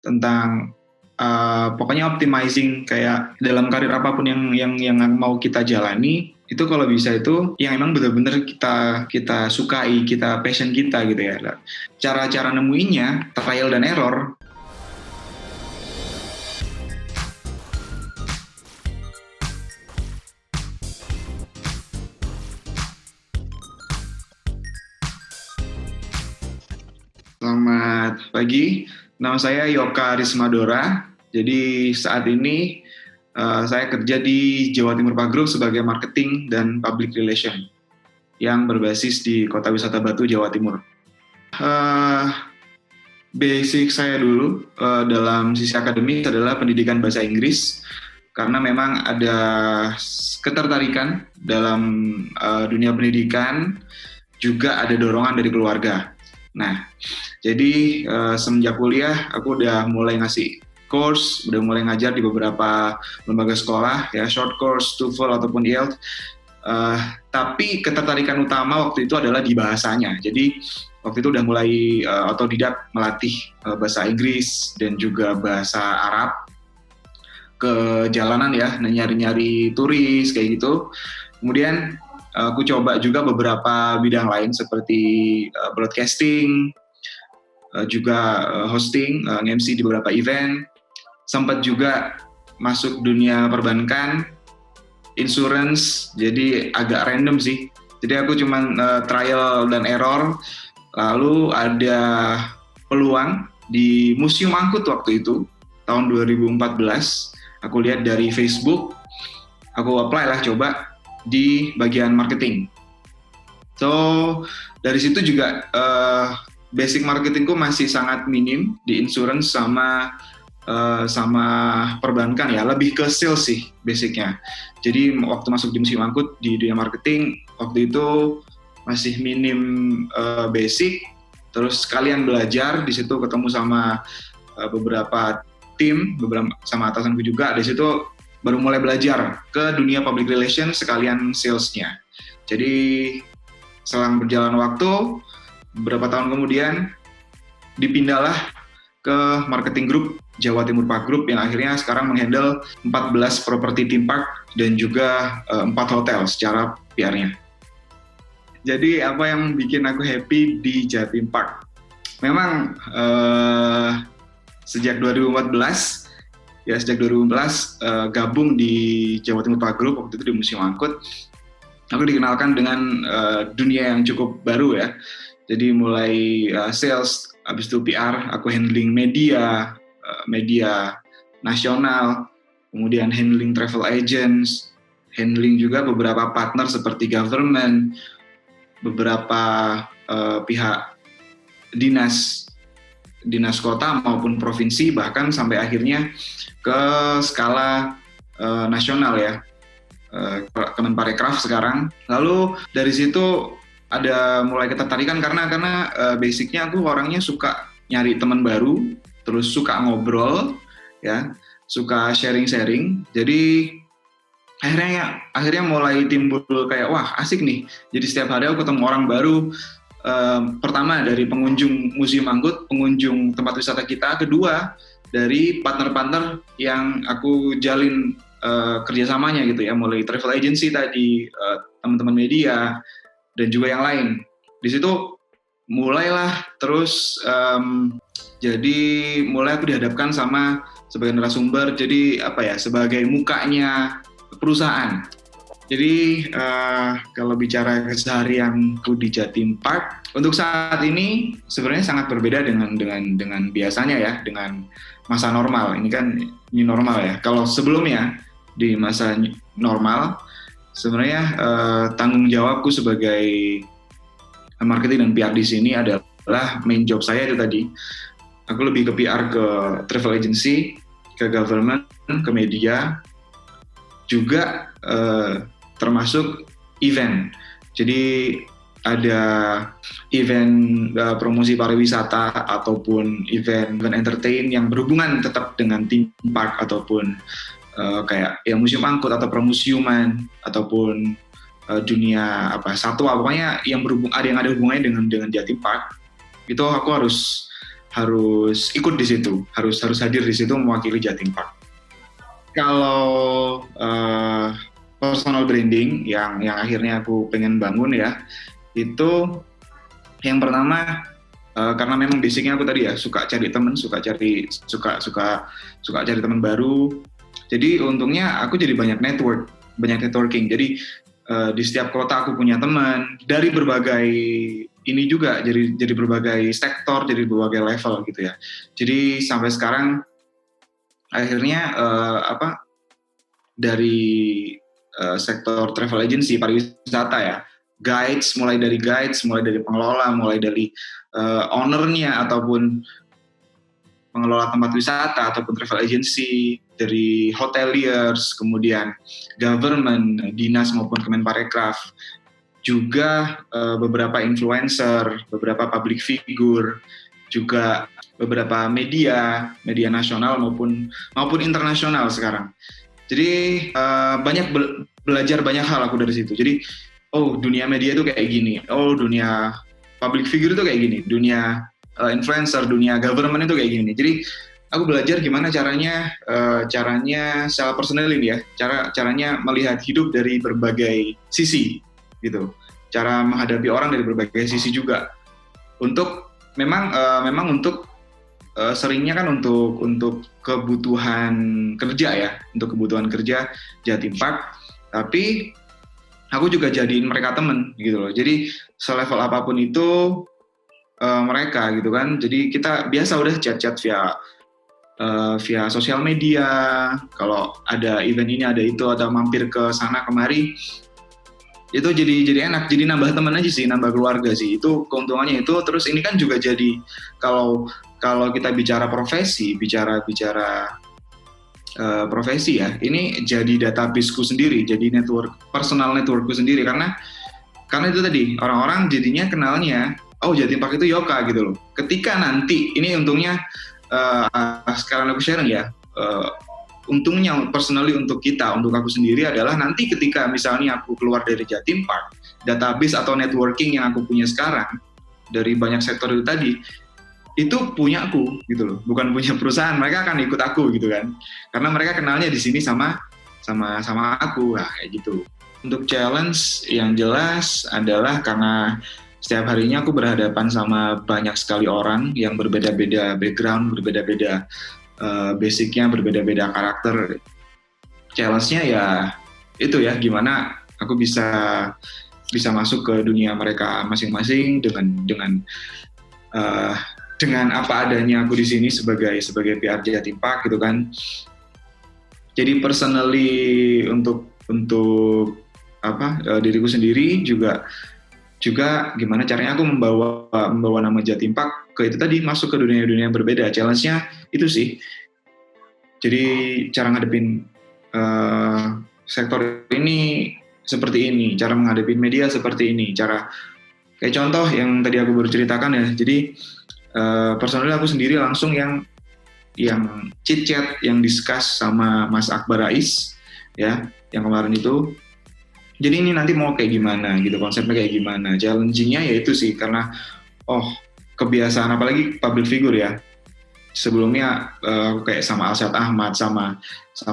tentang pokoknya optimizing kayak dalam karir apapun yang mau kita jalani, itu kalau bisa itu yang emang benar-benar kita sukai, kita passion kita gitu ya. Cara-cara nemuinnya trial dan error. Selamat pagi, nama saya Yoka Rismadora. Jadi saat ini saya kerja di Jawa Timur Park Group sebagai marketing dan public relation yang berbasis di Kota Wisata Batu, Jawa Timur. Basic saya dulu dalam sisi akademis adalah pendidikan bahasa Inggris, karena memang ada ketertarikan dalam dunia pendidikan, juga ada dorongan dari keluarga. Nah, jadi semenjak kuliah aku udah mulai ngasih course, udah mulai ngajar di beberapa lembaga sekolah, ya short course, TOEFL ataupun IELTS. Tapi ketertarikan utama waktu itu adalah di bahasanya. Jadi waktu itu udah mulai otodidak melatih bahasa Inggris dan juga bahasa Arab ke jalanan ya, nyari-nyari turis kayak gitu. Kemudian aku coba juga beberapa bidang lain seperti broadcasting, juga hosting, MC di beberapa event. Sempat juga masuk dunia perbankan, insurance, jadi agak random sih. Jadi aku cuman trial dan error. Lalu ada peluang di Museum Angkut waktu itu, tahun 2014. Aku lihat dari Facebook, aku apply lah coba di bagian marketing. So dari situ juga basic marketingku masih sangat minim di insurance sama perbankan ya, lebih ke sales sih basicnya. Jadi waktu masuk di Museum Angkut di dunia marketing waktu itu masih minim basic, terus sekalian belajar di situ, ketemu sama beberapa tim, sama atasanku juga. Di situ baru mulai belajar ke dunia public relation sekalian salesnya. Jadi selang berjalan waktu, beberapa tahun kemudian dipindahlah ke marketing group Jawa Timur Park Group yang akhirnya sekarang menghandle 14 property theme park dan juga 4 hotel secara PR-nya. Jadi apa yang bikin aku happy di Jatim Park? Memang sejak 2014 gabung di Jawa Timur Park Group, waktu itu di Museum Angkut. Aku dikenalkan dengan dunia yang cukup baru ya. Jadi mulai sales, habis itu PR, aku handling media nasional, kemudian handling travel agents, handling juga beberapa partner seperti government, beberapa pihak dinas kota maupun provinsi, bahkan sampai akhirnya ke skala nasional ya, Kemenparekraf sekarang. Lalu dari situ ada mulai ketertarikan karena basicnya aku orangnya suka nyari teman baru, terus suka ngobrol ya, suka sharing. Jadi akhirnya mulai timbul kayak wah asik nih. Jadi setiap hari aku ketemu orang baru. Pertama dari pengunjung Museum Angkut, pengunjung tempat wisata kita. Kedua dari partner-partner yang aku jalin kerjasamanya gitu ya, mulai travel agency tadi, teman-teman media dan juga yang lain. Di situ mulailah terus jadi mulai aku dihadapkan sama sebagai narasumber, jadi sebagai mukanya perusahaan. Jadi kalau bicara keseharianku di Jatim Park, untuk saat ini sebenarnya sangat berbeda dengan biasanya ya, dengan masa normal. Ini kan new normal ya. Kalau sebelumnya di masa normal, sebenarnya tanggung jawabku sebagai marketing dan PR di sini adalah main job saya itu tadi. Aku lebih ke PR ke travel agency, ke government, ke media, juga termasuk event. Jadi ada event promosi pariwisata ataupun event entertain yang berhubungan tetap dengan theme park ataupun kayak ya Museum Angkut atau permusiuman ataupun dunia satwa, pokoknya yang ada hubungannya dengan Jatim Park. Itu aku harus harus ikut di situ, harus hadir di situ mewakili Jatim Park. Kalau personal branding yang akhirnya aku pengen bangun ya, itu yang pertama karena memang basicnya aku tadi ya suka cari teman, suka cari teman baru. Jadi untungnya aku jadi banyak networking. Jadi di setiap kota aku punya teman dari berbagai ini juga, jadi berbagai sektor, jadi berbagai level gitu ya. Jadi sampai sekarang akhirnya dari sektor travel agency pariwisata ya, mulai dari pengelola, mulai dari ownernya ataupun pengelola tempat wisata ataupun travel agency, dari hoteliers, kemudian government, dinas maupun Kemenparekraf, juga beberapa influencer, beberapa public figure, juga beberapa media nasional maupun internasional sekarang. Jadi belajar banyak hal aku dari situ. Jadi dunia media itu kayak gini, dunia public figure itu kayak gini, dunia influencer, dunia government itu kayak gini. Jadi aku belajar gimana caranya secara personal ini ya, caranya melihat hidup dari berbagai sisi gitu, cara menghadapi orang dari berbagai sisi juga. Untuk memang untuk seringnya kan untuk kebutuhan kerja ya, untuk kebutuhan kerja Jatim Park, tapi aku juga jadiin mereka temen gitu loh. Jadi selevel apapun itu mereka gitu kan. Jadi kita biasa udah chat via sosial media. Kalau ada event ini ada itu atau mampir ke sana kemari, itu jadi enak, jadi nambah teman aja sih, nambah keluarga sih. Itu keuntungannya itu. Terus ini kan juga jadi kalau kita bicara profesi, profesi ya, ini jadi databaseku sendiri, jadi personal networkku sendiri, karena itu tadi orang-orang jadinya kenalnya Jatim Park itu Yoka gitu loh. Ketika nanti ini untungnya sekarang aku sharing ya, untungnya personally untuk aku sendiri adalah nanti ketika misalnya aku keluar dari Jatim Park, database atau networking yang aku punya sekarang dari banyak sektor itu tadi, itu punya aku gitu loh, bukan punya perusahaan. Mereka akan ikut aku gitu kan, karena mereka kenalnya di sini sama aku, kayak gitu. Untuk challenge yang jelas adalah karena setiap harinya aku berhadapan sama banyak sekali orang yang berbeda-beda background, berbeda-beda basicnya, berbeda-beda karakter. Challenge-nya ya itu ya, gimana aku bisa masuk ke dunia mereka masing-masing dengan apa adanya aku di sini sebagai PR Jatim Park gitu kan. Jadi personally untuk diriku sendiri juga gimana caranya aku membawa nama Jatim Park ke itu tadi, masuk ke dunia yang berbeda. Challenge-nya itu sih. Jadi cara ngadepin sektor ini seperti ini, cara menghadapi media seperti ini, cara kayak contoh yang tadi aku baru ceritakan ya. Jadi personally aku sendiri langsung yang chit-chat, yang discuss sama Mas Akbar Rais ya, yang kemarin itu. Jadi ini nanti mau kayak gimana gitu, konsepnya kayak gimana, challenging-nya ya itu sih, karena kebiasaan apalagi public figure ya. Sebelumnya kayak sama Alshad Ahmad, sama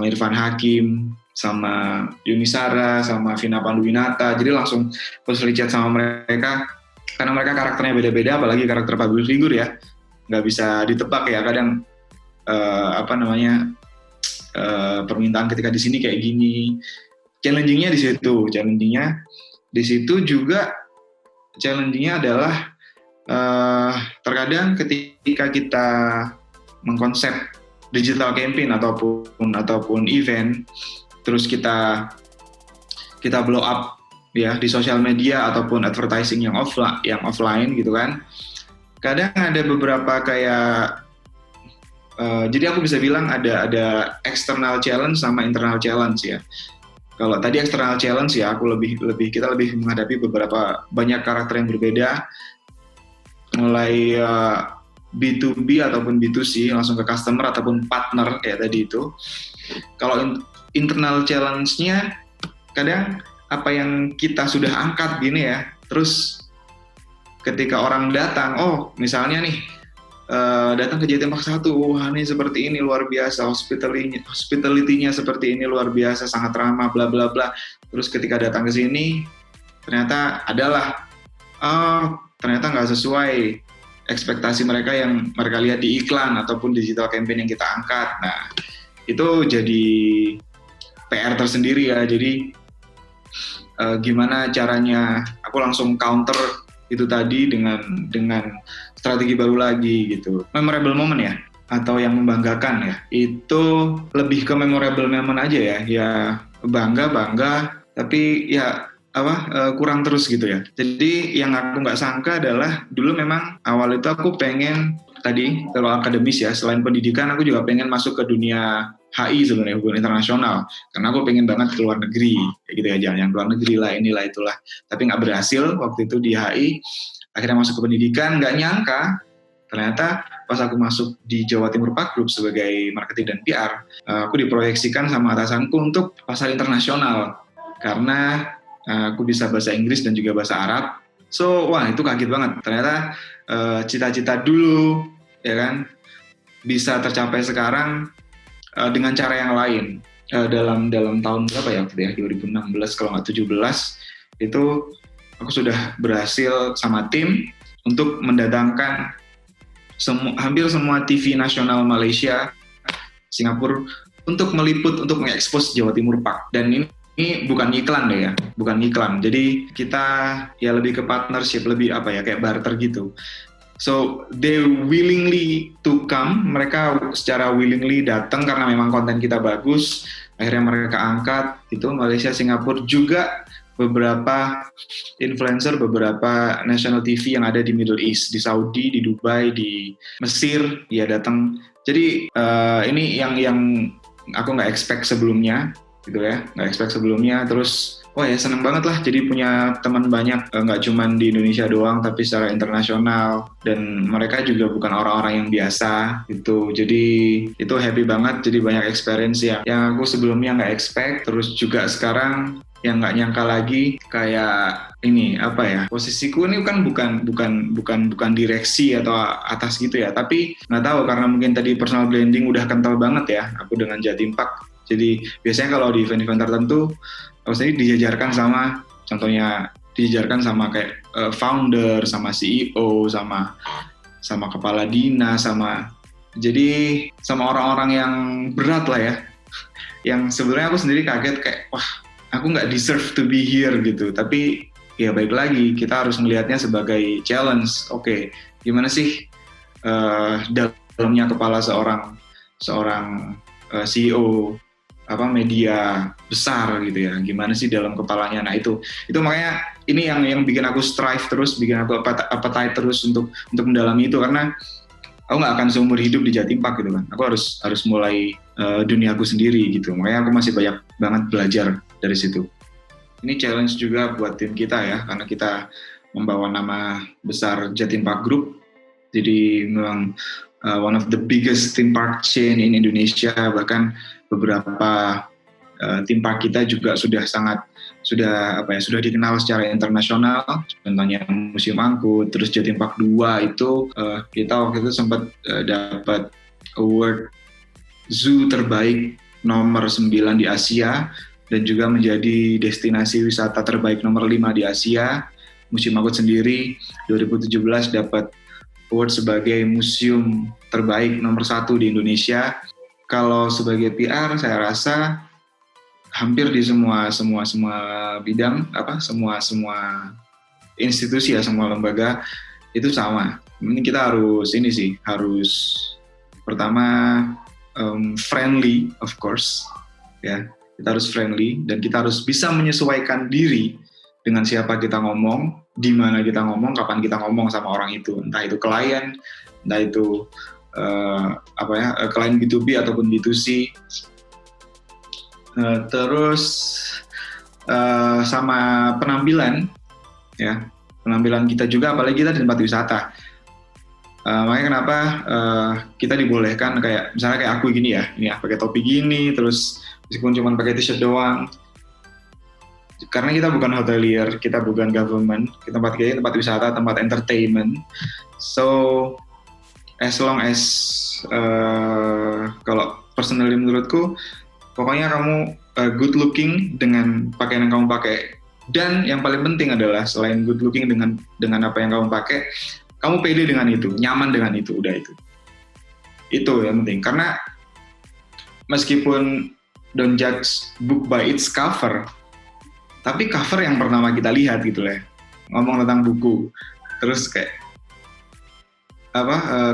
Irfan Hakim, sama Yunisara, sama Vina Panduwinata. Jadi langsung personally chat sama mereka, karena mereka karakternya beda-beda, apalagi karakter public figure ya, nggak bisa ditebak ya. Kadang permintaan ketika di sini kayak gini. Challenging-nya di situ juga challenging-nya adalah terkadang ketika kita mengkonsep digital campaign ataupun event, terus kita blow up ya di sosial media ataupun advertising yang offline gitu kan. Kadang ada beberapa kayak jadi aku bisa bilang ada external challenge sama internal challenge ya. Kalau tadi external challenge ya, kita lebih menghadapi banyak karakter yang berbeda, mulai B2B ataupun B2C, langsung ke customer ataupun partner kayak tadi itu. Kalau internal challenge-nya kadang apa yang kita sudah angkat gini ya, terus ketika orang datang, misalnya nih datang ke Jatim Park 1, wah ini seperti ini luar biasa, hospitality-nya seperti ini luar biasa, sangat ramah, bla bla bla. Terus ketika datang ke sini, ternyata ternyata nggak sesuai ekspektasi mereka yang mereka lihat di iklan ataupun digital campaign yang kita angkat. Nah, itu jadi PR tersendiri ya. Jadi gimana caranya aku langsung counter itu tadi dengan strategi baru lagi gitu. Memorable moment ya, atau yang membanggakan ya, itu lebih ke memorable moment aja ya. Ya bangga, tapi ya kurang terus gitu ya. Jadi yang aku nggak sangka adalah dulu memang awal itu aku pengen tadi kalau akademis ya, selain pendidikan aku juga pengen masuk ke dunia HI sebenarnya, hubungan internasional, karena aku pengen banget ke luar negeri kayak gitu ya, jangan keluar negeri lah, inilah itulah, tapi nggak berhasil waktu itu di HI. Akhirnya masuk ke pendidikan, nggak nyangka ternyata pas aku masuk di Jawa Timur Park Group sebagai marketing dan PR, aku diproyeksikan sama atasanku untuk pasar internasional karena aku bisa bahasa Inggris dan juga bahasa Arab. So wah itu kaget banget, ternyata cita-cita dulu ya kan bisa tercapai sekarang dengan cara yang lain. Dalam tahun berapa ya waktu ya, 2016 kalau nggak 17, itu aku sudah berhasil sama tim untuk mendatangkan hampir semua TV nasional Malaysia, Singapura untuk meliput, untuk mengekspos Jawa Timur Park. Dan ini bukan iklan deh ya, bukan iklan. Jadi kita ya lebih ke partnership, lebih kayak barter gitu. So they willingly to come, mereka secara willingly datang karena memang konten kita bagus. Akhirnya mereka angkat itu Malaysia, Singapura, juga beberapa influencer, beberapa national TV yang ada di Middle East, di Saudi, di Dubai, di Mesir, ya datang. Jadi ini yang aku nggak expect sebelumnya, gitu ya, nggak expect sebelumnya. Terus wah ya seneng banget lah, jadi punya teman banyak, nggak cuma di Indonesia doang, tapi secara internasional, dan mereka juga bukan orang-orang yang biasa gitu. Jadi itu happy banget, jadi banyak experience yang aku sebelumnya nggak expect. Terus juga sekarang yang nggak nyangka lagi, kayak ini posisiku ini kan bukan direksi atau atas gitu ya, tapi nggak tahu karena mungkin tadi personal branding udah kental banget ya aku dengan Jatim Park. Jadi biasanya kalau di event-event tertentu pasti dijajarkan sama kayak founder, sama CEO, sama kepala dinas, jadi sama orang-orang yang berat lah ya, yang sebenarnya aku sendiri kaget kayak wah aku nggak deserve to be here gitu. Tapi ya baik lagi, kita harus melihatnya sebagai challenge. Oke, gimana sih dalamnya kepala seorang CEO media besar gitu ya, gimana sih dalam kepalanya. Nah itu makanya ini yang bikin aku strive terus, bikin aku appetite terus untuk mendalami itu, karena aku nggak akan seumur hidup di Jatim Park gitu kan. Aku harus mulai duniaku sendiri gitu. Makanya aku masih banyak banget belajar dari situ. Ini challenge juga buat tim kita ya, karena kita membawa nama besar Jatim Park Group. Jadi memang one of the biggest theme park chain in Indonesia. Bahkan beberapa theme park kita juga sudah dikenal secara internasional. Contohnya Museum Angkut, terus Jatim Park 2 itu kita waktu itu sempat dapat award zoo terbaik nomor 9 di Asia, dan juga menjadi destinasi wisata terbaik nomor 5 di Asia. Museum Angkut sendiri 2017 dapat award sebagai museum terbaik nomor 1 di Indonesia. Kalau sebagai PR saya rasa hampir di semua bidang, semua institusi ya, semua lembaga itu sama. Ini kita harus pertama friendly, of course ya. Kita harus friendly dan kita harus bisa menyesuaikan diri dengan siapa kita ngomong, di mana kita ngomong, kapan kita ngomong sama orang itu, entah itu klien, entah itu klien B2B ataupun B2C. Terus sama penampilan ya, penampilan kita juga, apalagi kita di tempat wisata. Makanya kenapa kita dibolehkan kayak misalnya kayak aku gini ya, ini ya pakai topi gini, terus meskipun cuma pakai t-shirt doang, karena kita bukan hotelier, kita bukan government, kita tempat wisata, tempat entertainment. So as long as kalau personally menurutku, pokoknya kamu good looking dengan pakaian yang kamu pakai. Dan yang paling penting adalah selain good looking dengan apa yang kamu pakai, kamu pede dengan itu, nyaman dengan itu, udah itu. Itu yang penting. Karena meskipun don't judge book by its cover, tapi cover yang pertama kita lihat gitu lah. Ngomong tentang buku, terus kayak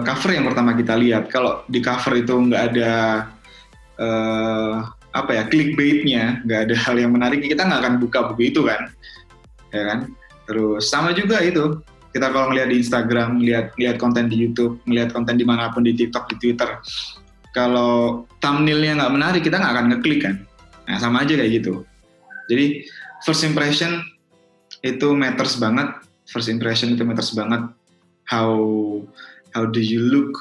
cover yang pertama kita lihat. Kalau di cover itu nggak ada clickbaitnya, nggak ada hal yang menarik, kita nggak akan buka buku itu kan, ya kan. Terus sama juga itu, kita kalau ngeliat di Instagram, lihat konten di YouTube, ngeliat konten dimanapun, di TikTok, di Twitter, kalau thumbnailnya nggak menarik, kita nggak akan ngeklik kan. Nah sama aja kayak gitu. Jadi first impression itu matters banget. How do you look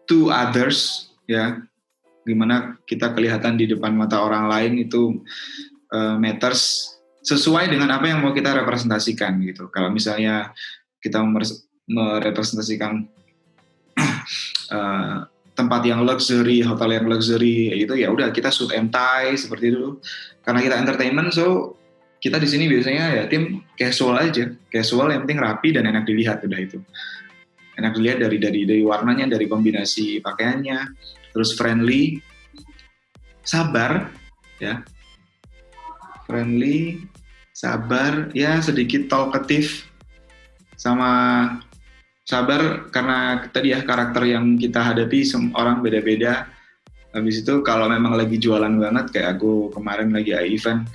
to others, ya, gimana kita kelihatan di depan mata orang lain itu matters, sesuai dengan apa yang mau kita representasikan gitu. Kalau misalnya kita merepresentasikan tempat yang luxury, hotel yang luxury, itu ya udah kita suit and tie seperti itu. Karena kita entertainment, so kita di sini biasanya ya tim casual aja, casual yang penting rapi dan enak dilihat, udah itu. Enak dilihat dari warnanya, dari kombinasi pakaiannya, terus friendly, sabar, ya, friendly, sabar, ya sedikit talkative, sama sabar karena tadi ya karakter yang kita hadapi orang beda-beda. Habis itu kalau memang lagi jualan banget kayak aku kemarin lagi event,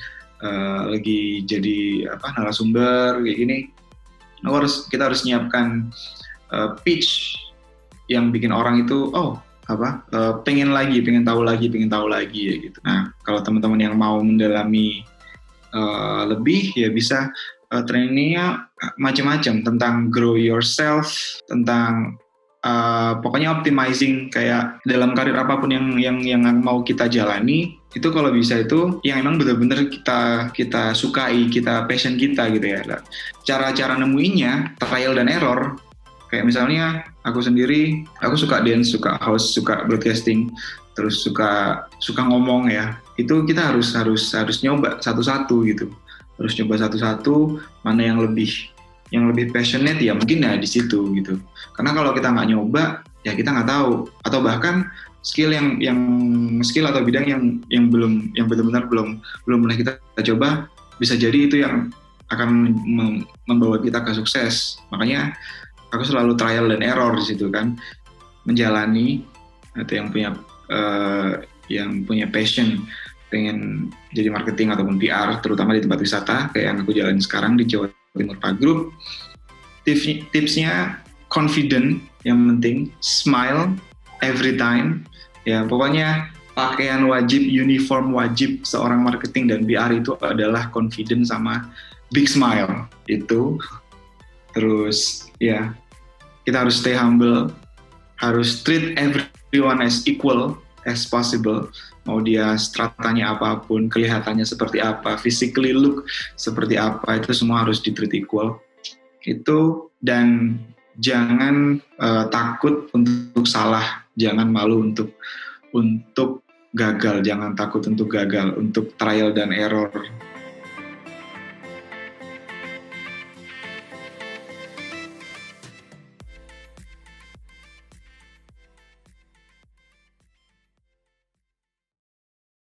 lagi jadi narasumber kayak gini, kita harus nyiapkan pitch yang bikin orang itu pengen tahu lagi ya gitu. Nah kalau teman-teman yang mau mendalami lebih ya bisa trainingnya macam-macam tentang grow yourself, tentang pokoknya optimizing kayak dalam karir apapun yang mau kita jalani, itu kalau bisa itu yang emang benar-benar kita sukai, kita passion kita gitu ya. Cara-cara nemuinnya trial dan error. Kayak misalnya aku sendiri, aku suka dance, suka host, suka broadcasting, terus suka ngomong ya. Itu kita harus nyoba satu-satu gitu. Harus nyoba satu-satu, mana yang lebih passionate ya mungkin ya di situ gitu. Karena kalau kita nggak nyoba ya kita nggak tahu, atau bahkan skill atau bidang yang benar-benar belum pernah kita coba, bisa jadi itu yang akan membawa kita ke sukses. Makanya aku selalu trial dan error di situ kan, menjalani, atau yang punya passion pengen jadi marketing ataupun PR, terutama di tempat wisata kayak yang aku jalani sekarang di Jawa Timur Park Group. Tipsnya confident, yang penting smile every time. Ya pokoknya pakaian wajib, uniform wajib seorang marketing dan PR itu adalah confident sama big smile itu. Terus ya kita harus stay humble, harus treat everyone as equal as possible. Mau dia stratanya apapun, kelihatannya seperti apa, physically look seperti apa, itu semua harus di-treat equal. Itu, dan jangan takut untuk salah, jangan malu untuk gagal, jangan takut untuk gagal, untuk trial dan error.